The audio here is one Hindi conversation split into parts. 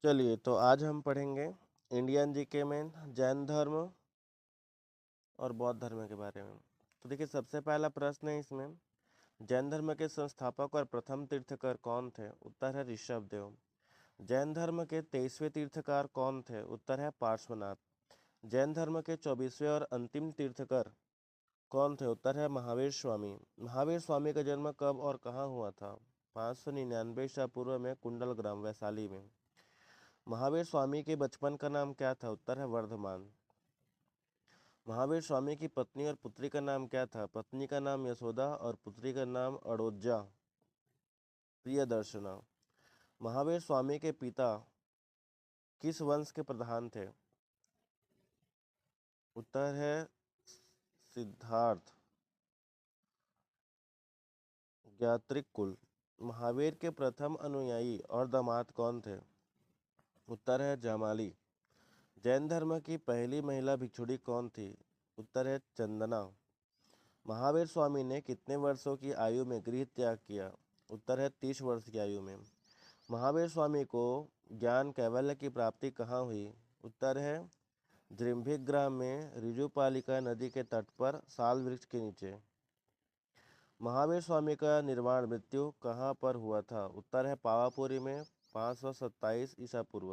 चलिए, तो आज हम पढ़ेंगे इंडियन जीके में जैन धर्म और बौद्ध धर्म के बारे में। तो देखिए, सबसे पहला प्रश्न है इसमें, जैन धर्म के संस्थापक और प्रथम तीर्थकर कौन थे? उत्तर है ऋषभदेव। जैन धर्म के 23वें तीर्थकार कौन थे? उत्तर है पार्श्वनाथ। जैन धर्म के 24वें और अंतिम तीर्थकर कौन थे? उत्तर है महावीर स्वामी। महावीर स्वामी का जन्म कब और कहाँ हुआ था? 599 ईसा पूर्व में कुंडल ग्राम वैशाली में। महावीर स्वामी के बचपन का नाम क्या था? उत्तर है वर्धमान। महावीर स्वामी की पत्नी और पुत्री का नाम क्या था? पत्नी का नाम यशोदा और पुत्री का नाम अड़ोजा प्रियदर्शना। महावीर स्वामी के पिता किस वंश के प्रधान थे? उत्तर है सिद्धार्थ ज्ञात्रिक कुल। महावीर के प्रथम अनुयायी और दामाद कौन थे? उत्तर है जमाली। जैन धर्म की पहली महिला भिक्षुणी कौन थी? उत्तर है चंदना। महावीर स्वामी ने कितने वर्षों की आयु में गृह त्याग किया? उत्तर है 30 वर्ष की आयु में। महावीर स्वामी को ज्ञान कैवल्य की प्राप्ति कहाँ हुई? उत्तर है द्रिम्भिक ग्राम में ऋजुपालिका नदी के तट पर साल वृक्ष के नीचे। महावीर स्वामी का निर्वाण मृत्यु कहाँ पर हुआ था? उत्तर है पावापुरी में 527 ईसा पूर्व।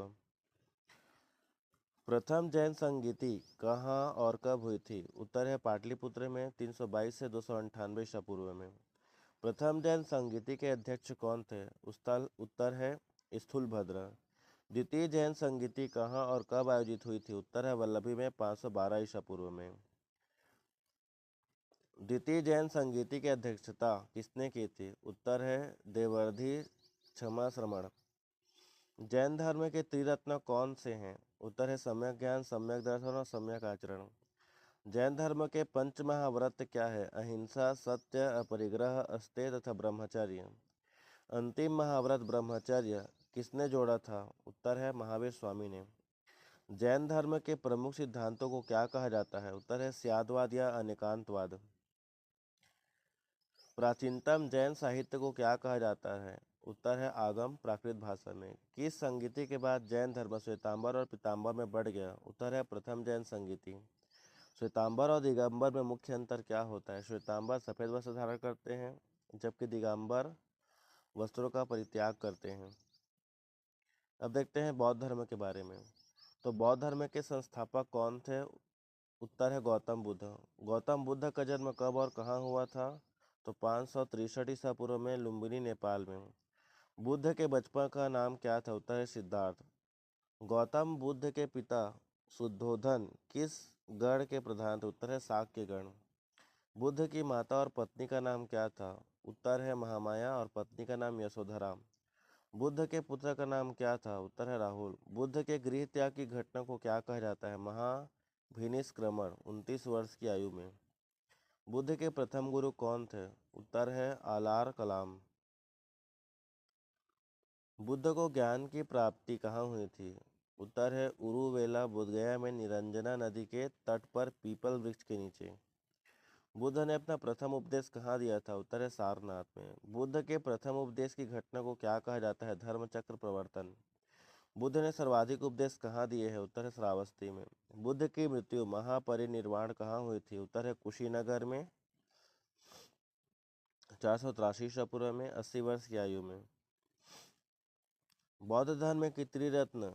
प्रथम जैन संगीति कहाँ और कब हुई थी? उत्तर है पाटलिपुत्र में 322 से 298 ईसा पूर्व में। प्रथम जैन संगीति के अध्यक्ष कौन थे? उत्तर है स्थूलभद्र। द्वितीय जैन संगीति कहाँ और कब आयोजित हुई थी? उत्तर है वल्लभी में 512 ईसा पूर्व में। द्वितीय जैन संगीति की अध्यक्षता किसने की थी? उत्तर है देवर्धि क्षमा श्रमण। जैन धर्म के त्रिरत्न कौन से हैं? उत्तर है सम्यक ज्ञान, सम्यक दर्शन और सम्यक आचरण। जैन धर्म के पंच महाव्रत क्या है? अहिंसा, सत्य, अपरिग्रह, अस्तेय तथा ब्रह्मचर्य। अंतिम महाव्रत ब्रह्मचर्य किसने जोड़ा था? उत्तर है महावीर स्वामी ने। जैन धर्म के प्रमुख सिद्धांतों को क्या कहा जाता है? उत्तर है स्यादवाद या अनेकांतवाद। प्राचीनतम जैन साहित्य को क्या कहा जाता है? उत्तर है आगम प्राकृत भाषा में। किस संगीति के बाद जैन धर्म श्वेतांबर और पीतांबर में बढ़ गया? उत्तर है प्रथम जैन संगीति। श्वेतांबर और दिगंबर में मुख्य अंतर क्या होता है? श्वेतांबर सफेद वस्त्र धारण करते हैं जबकि दिगंबर वस्त्रों का परित्याग करते हैं। अब देखते हैं बौद्ध धर्म के बारे में। तो बौद्ध धर्म के संस्थापक कौन थे? उत्तर है गौतम बुद्ध। गौतम बुद्ध का जन्म कब और कहाँ हुआ था? तो 563 ईसा पूर्व में लुम्बिनी नेपाल में। बुद्ध के बचपन का नाम क्या था? उत्तर है सिद्धार्थ। गौतम बुद्ध के पिता शुद्धोधन किस गण के प्रधान थे? उत्तर है शाक्य गण। बुद्ध की माता और पत्नी का नाम क्या था? उत्तर है महामाया और पत्नी का नाम यशोधरा। बुद्ध के पुत्र का नाम क्या था? उत्तर है राहुल। बुद्ध के गृह त्याग की घटना को क्या कहा जाता है? महाभिनिष्क्रमण 29 वर्ष की आयु में। बुद्ध के प्रथम गुरु कौन थे? उत्तर है आलार कलाम। बुद्ध को ज्ञान की प्राप्ति कहाँ हुई थी? उत्तर है उरुवेला बोधगया में निरंजना नदी के तट पर पीपल वृक्ष के नीचे। बुद्ध ने अपना प्रथम उपदेश कहाँ दिया था? उत्तर है सारनाथ में। बुद्ध के प्रथम उपदेश की घटना को क्या कहा जाता है? धर्मचक्र प्रवर्तन। बुद्ध ने सर्वाधिक उपदेश कहाँ दिए हैं? उत्तर है श्रावस्ती में। बुद्ध की मृत्यु महापरिनिर्वाण कहाँ हुई थी? उत्तर है कुशीनगर में 483 ईसा पूर्व में 80 वर्ष की आयु में। बौद्ध धर्म के त्रिरत्न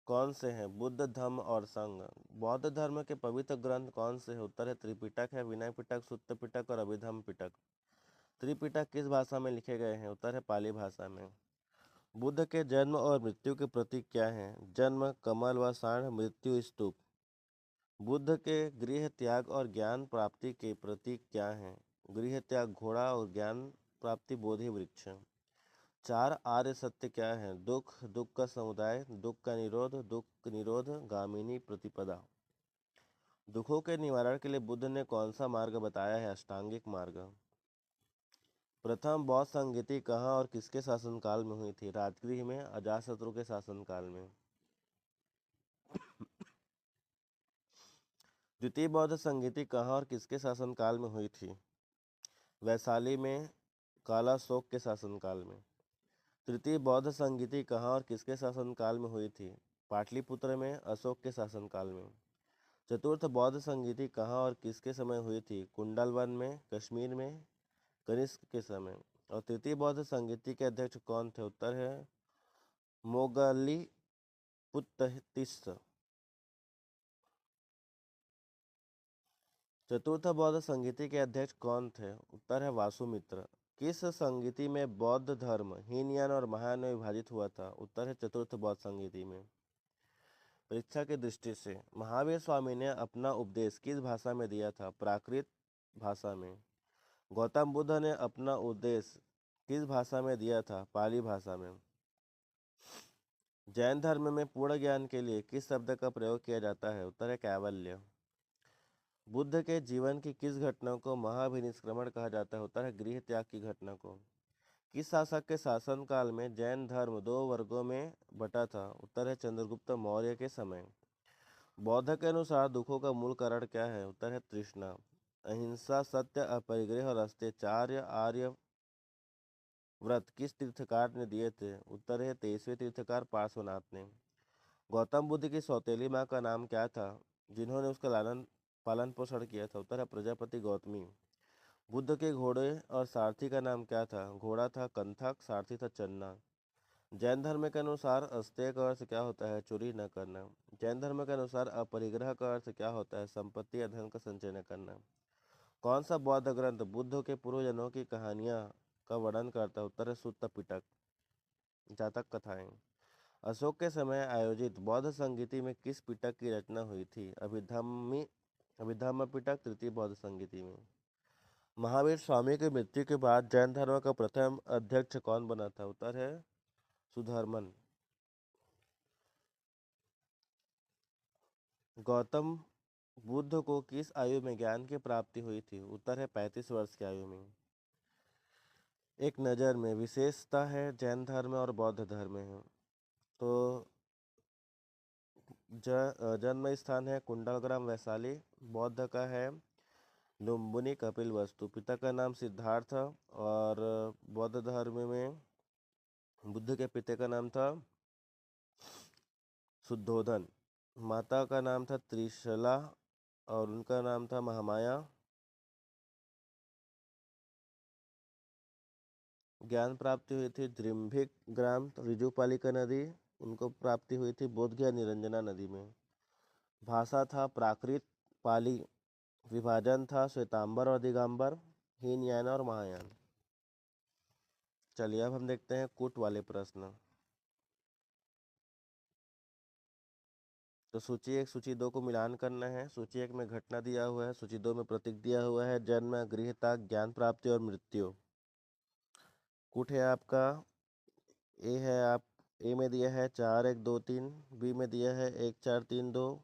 कौन से हैं? बुद्ध, धम्म और संघ। बौद्ध धर्म के पवित्र ग्रंथ कौन से हैं? उत्तर है त्रिपिटक है, विनय पिटक, सुत्त पिटक और अभिधम्म पिटक। त्रिपिटक किस भाषा में लिखे गए हैं? उत्तर है पाली भाषा में। बुद्ध के जन्म और मृत्यु के प्रतीक क्या हैं? जन्म कमल व सांड, मृत्यु स्तूप। बुद्ध के गृह त्याग और ज्ञान प्राप्ति के प्रतीक क्या हैं? गृह त्याग घोड़ा और ज्ञान प्राप्ति बोधि वृक्ष। चार आर्य सत्य क्या है? दुख, दुख का समुदाय, दुख का निरोध, दुख निरोध गामिनी प्रतिपदा। दुखों के निवारण के लिए बुद्ध ने कौन सा मार्ग बताया है? अष्टांगिक मार्ग। प्रथम बौद्ध संगीति कहाँ और किसके शासनकाल में हुई थी? राजगृह में, अजातशत्रु के शासनकाल में। द्वितीय बौद्ध संगीति कहाँ और किसके शासनकाल में हुई थी? वैशाली में, कालाशोक के शासनकाल में। तृतीय बौद्ध संगीति कहाँ और किसके शासनकाल में हुई थी? पाटलिपुत्र में, अशोक के शासनकाल में। चतुर्थ बौद्ध संगीति कहाँ और किसके समय हुई थी? कुंडलवन में, कश्मीर में, कनिष्क के समय। और तृतीय बौद्ध संगीति के अध्यक्ष कौन थे? उत्तर है मोगलिपुत्तहितिस। चतुर्थ बौद्ध संगीति के अध्यक्ष कौन थे? उत्तर है वासुमित्र। किस संगीति में बौद्ध धर्म हीनयान और महायान में विभाजित हुआ था? उत्तर है चतुर्थ बौद्ध संगीति में। परीक्षा की दृष्टि से महावीर स्वामी ने अपना उपदेश किस भाषा में दिया था? प्राकृत भाषा में। गौतम बुद्ध ने अपना उपदेश किस भाषा में दिया था? पाली भाषा में। जैन धर्म में पूर्ण ज्ञान के लिए किस शब्द का प्रयोग किया जाता है? उत्तर है कैवल्य। बुद्ध के जीवन की किस घटना को महाभिनिष्क्रमण कहा जाता है? उत्तर है गृह त्याग की घटना को। किस शासक के शासनकाल में जैन धर्म दो वर्गों में बटा था? उत्तर है चंद्रगुप्त मौर्य के समय। बौद्ध के अनुसार दुखों का मूल कारण क्या है? उत्तर है तृष्णा। अहिंसा, सत्य, अपरिग्रह और अस्तेचार्य आर्य व्रत किस तीर्थकार ने दिए थे? उत्तर है 23वें तीर्थकार पार्श्वनाथ ने। गौतम बुद्ध की सौतेली माँ का नाम क्या था जिन्होंने उसका लालन पालन पोषण किया था? उत्तर है प्रजापति गौतमी। बुद्ध के घोड़े और सारथी का नाम क्या था? घोड़ा था कंथक, सारथी था चन्ना। जैन धर्म के अनुसार अस्तेय का अर्थ क्या होता है? चोरी न करना। जैन धर्म के अनुसार अपरिग्रह का अर्थ क्या होता है? संपत्ति या धन का संचय न करना। कौन सा बौद्ध ग्रंथ बुद्ध के पूर्वजन्मों की कहानियां का वर्णन करता है? उत्तर है सुत्त पिटक, जातक कथाएं। अशोक के समय आयोजित बौद्ध संगीति में किस पिटक की रचना हुई थी? अभिधम्म पिटक तृतीय बौद्ध संगीति में। महावीर स्वामी की मृत्यु के बाद जैन धर्म का प्रथम अध्यक्ष कौन बना था? उत्तर है सुधर्मन। गौतम बुद्ध को किस आयु में ज्ञान की प्राप्ति हुई थी? उत्तर है 35 वर्ष की आयु में। एक नज़र में विशेषता है जैन धर्म और बौद्ध धर्म है। तो जन्म स्थान है कुंडलग्राम वैशाली। बौद्ध का है लुम्बिनी कपिलवस्तु। पिता का नाम सिद्धार्थ और बौद्ध धर्म में बुद्ध के पिता का नाम था शुद्धोधन। माता का नाम था त्रिशला और उनका नाम था महामाया। ज्ञान प्राप्ति हुई थी द्रिम्भिक ग्राम ऋजुपालिका नदी, उनको प्राप्ति हुई थी बोधगया निरंजना नदी में। भाषा था प्राकृत पाली। विभाजन था श्वेतांबर और दिगंबर, हीनयान और महायान। चलिए अब हम देखते हैं कूट वाले प्रश्न। तो सूची 1 सूची 2 को मिलान करना है। सूची 1 में घटना दिया हुआ है, सूची 2 में प्रतीक दिया हुआ है, जन्म, गृहता, ज्ञान प्राप्ति और मृत्यु। कूट है आपका ए है आप ए में दिया है 4 1 2 3, बी में दिया है 1 4 3 2,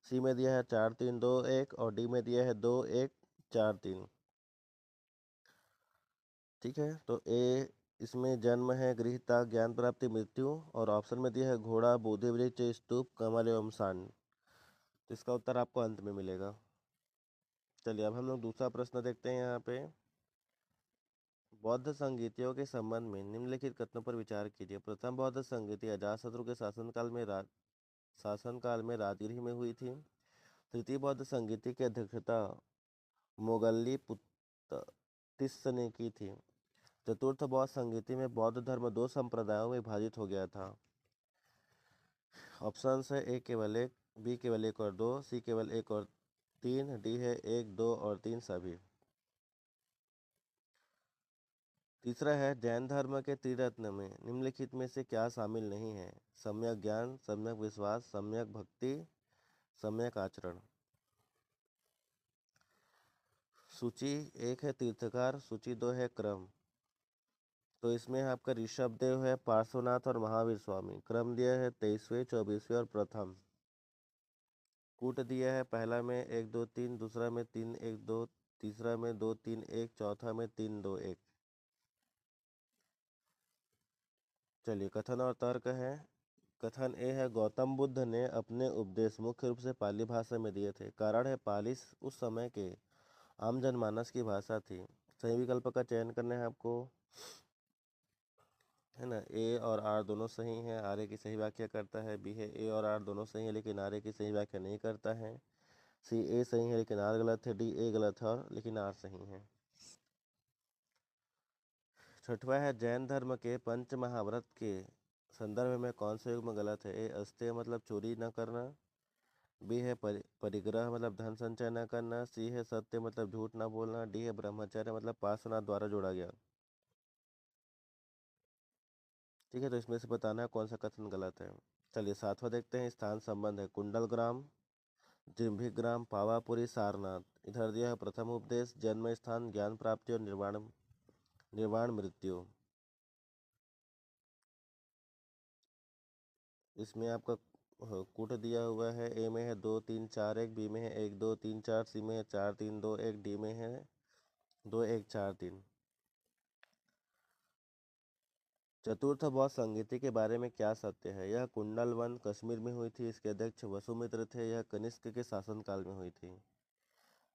सी में दिया है 4 3 2 1 और डी में दिया है 2 1 4 3। ठीक है, तो ए इसमें जन्म है, गृहता, ज्ञान प्राप्ति, मृत्यु और ऑप्शन में दिया है घोड़ा, बोधि वृक्ष, स्तूप, कमल एवं सांड। तो इसका उत्तर आपको अंत में मिलेगा। चलिए अब हम लोग दूसरा प्रश्न देखते हैं। यहाँ पे बौद्ध संगीतियों के संबंध में निम्नलिखित कथनों पर विचार कीजिए। प्रथम बौद्ध संगीति अजातशत्रु के शासनकाल में राजगृह में हुई थी। तृतीय बौद्ध संगीति की अध्यक्षता मोगल्लीपुत्तिस ने की थी। चतुर्थ बौद्ध संगीति में बौद्ध धर्म दो संप्रदायों में विभाजित हो गया था। ऑप्शन है ए केवल 1, बी केवल 1 और 2, सी केवल 1 और 3, डी है 1 2 और 3 सभी। तीसरा है जैन धर्म के त्रिरत्न में निम्नलिखित में से क्या शामिल नहीं है? सम्यक ज्ञान, सम्यक विश्वास, सम्यक भक्ति, सम्यक आचरण। सूची 1 है तीर्थकार, सूची 2 है क्रम। तो इसमें आपका ऋषभ देव है, पार्श्वनाथ और महावीर स्वामी। क्रम दिया है 23वें, 24वें और प्रथम। कूट दिया है पहला में 1 2 3, दूसरा में 3 1 2, तीसरा में 2 3 1, चौथा में 3 2 1। चलिए कथन और तर्क है। कथन ए है गौतम बुद्ध ने अपने उपदेश मुख्य रूप से पाली भाषा में दिए थे। कारण है पाली उस समय के आम जनमानस की भाषा थी। सही विकल्प का चयन करना है आपको। है ना। ए और आर दोनों सही हैं, आर ए की सही व्याख्या करता है। बी है ए और आर दोनों सही हैं लेकिन आर ए की सही व्याख्या नहीं करता है। सी ए सही है लेकिन आर गलत है। डी ए गलत है और लेकिन आर सही है। छठवा है जैन धर्म के पंच महाव्रत के संदर्भ में कौन सा युग्म गलत है। ए अस्तेय मतलब चोरी न करना। बी है परिग्रह मतलब धन संचय न करना। सी है सत्य मतलब झूठ न बोलना। डी है ब्रह्मचर्य मतलब पार्श्वनाथ द्वारा जोड़ा गया। ठीक है, तो इसमें से बताना है कौन सा कथन गलत है। चलिए सातवां देखते हैं। स्थान संबंध है कुंडल ग्राम, जिम्भिग्राम, पावापुरी, सारनाथ। इधर दिया है प्रथम उपदेश, जन्म स्थान, ज्ञान प्राप्ति और निर्वाण निर्वाण मृत्यु। इसमें आपका कूट दिया हुआ है। ए में है 2 3 4 1, बी में है 1 2 3 4, सी में है 4 3 2 1, डी में है 2 1 4 3। चतुर्थ बौद्ध संगीति के बारे में क्या सत्य है। यह कुंडल वन कश्मीर में हुई थी। इसके अध्यक्ष वसुमित्र थे। यह कनिष्क के शासनकाल में हुई थी।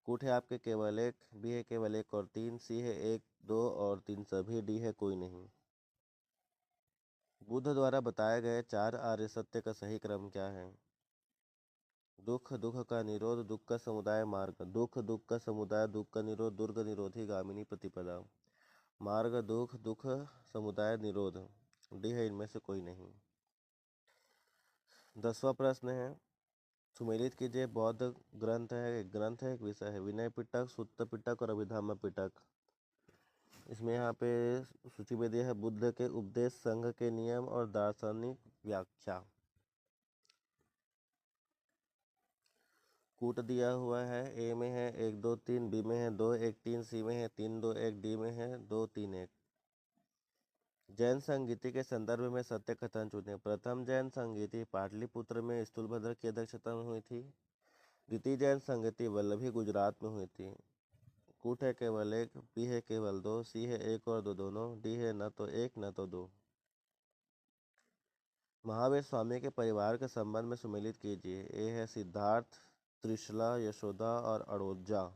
कूट है आपके केवल एक, बी है केवल 1 और 3, सी है 1 2 और 3 सभी, डी है कोई नहीं। बुद्ध द्वारा बताए गए 4 आर्य सत्य का सही क्रम क्या है। दुख, दुख का निरोध, दुख का समुदाय, मार्ग। दुख, दुख का समुदाय, दुख का निरोध, दुर्ग निरोधी गामिनी प्रतिपदा। मार्ग, दुख, दुख समुदाय, निरोध। डी है इनमें से कोई नहीं। 10वां प्रश्न है, सुमेलित कीजिए बौद्ध ग्रंथ है, एक ग्रंथ है, एक विषय है। विनय पिटक, सुत्त पिटक और अभिधम्म पिटक। इसमें यहाँ पे सूची में दिया है बुद्ध के उपदेश, संघ के नियम और दार्शनिक व्याख्या। कूट दिया हुआ है। ए में है 1 2 3, बी में है 2 1 3, सी में है 3 2 1, डी में है 2 3 1। जैन संगीति के संदर्भ में सत्य कथन चुने। प्रथम जैन संगीति पाटलिपुत्र में स्थूलभद्र की अध्यक्षता में हुई थी। द्वितीय जैन संगीति वल्लभी गुजरात में हुई थी। कूट है केवल एक, बी है केवल 2, सी है 1 और 2 दोनों, डी है न तो 1 न तो 2। महावीर स्वामी के परिवार के संबंध में सुमेलित कीजिए। ए है सिद्धार्थ, त्रिशला, यशोदा और अड़ोजा।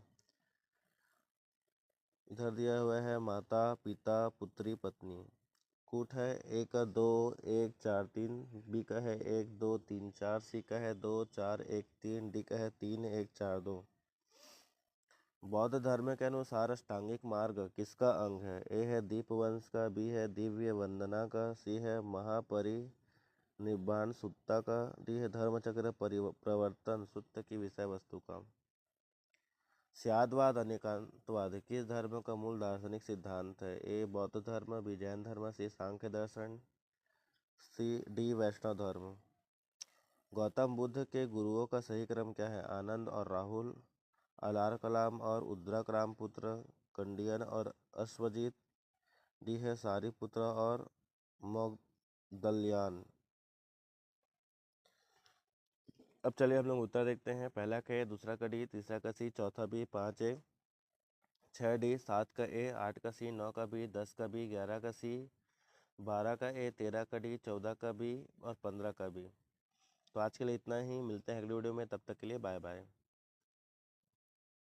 इधर दिया हुआ है माता, पिता, पुत्री, पत्नी। कूट है 1 2 1 4 3, बी का है 1 2 3 4, सी का है 2 4 1 3, डी का है 3 1 4 2। बौद्ध धर्म के अनुसार अष्टांगिक मार्ग किसका अंग है। ए है दीपवंश का, बी है दिव्य वंदना का, सी है महापरिनिब्बाण सुत्ता का, डी है धर्मचक्र प्रवर्तन सुत्त की विषय वस्तु का। स्यादवाद अनेकांतवाद किस धर्म का मूल दार्शनिक सिद्धांत है। ए बौद्ध धर्म, बी जैन धर्म, सी सांख्य दर्शन, सी डी वैष्णव धर्म। गौतम बुद्ध के गुरुओं का सही क्रम क्या है। आनंद और राहुल, अलार कलाम और उद्रक रामपुत्र, कंडियन और अश्वजीत, डी है सारिपुत्र और मोगदल्यान। अब चलिए हम लोग उत्तर देखते हैं। पहला का ए, दूसरा का डी, तीसरा का सी, चौथा बी, 5 ए, 6 डी, 7 का ए, 8 का सी, 9 का बी, 10 का बी, 11 का सी, 12 का ए, 13 का डी, 14 का बी और 15 का बी। तो आज के लिए इतना ही, मिलते हैं अगली वीडियो में, तब तक के लिए बाय बाय।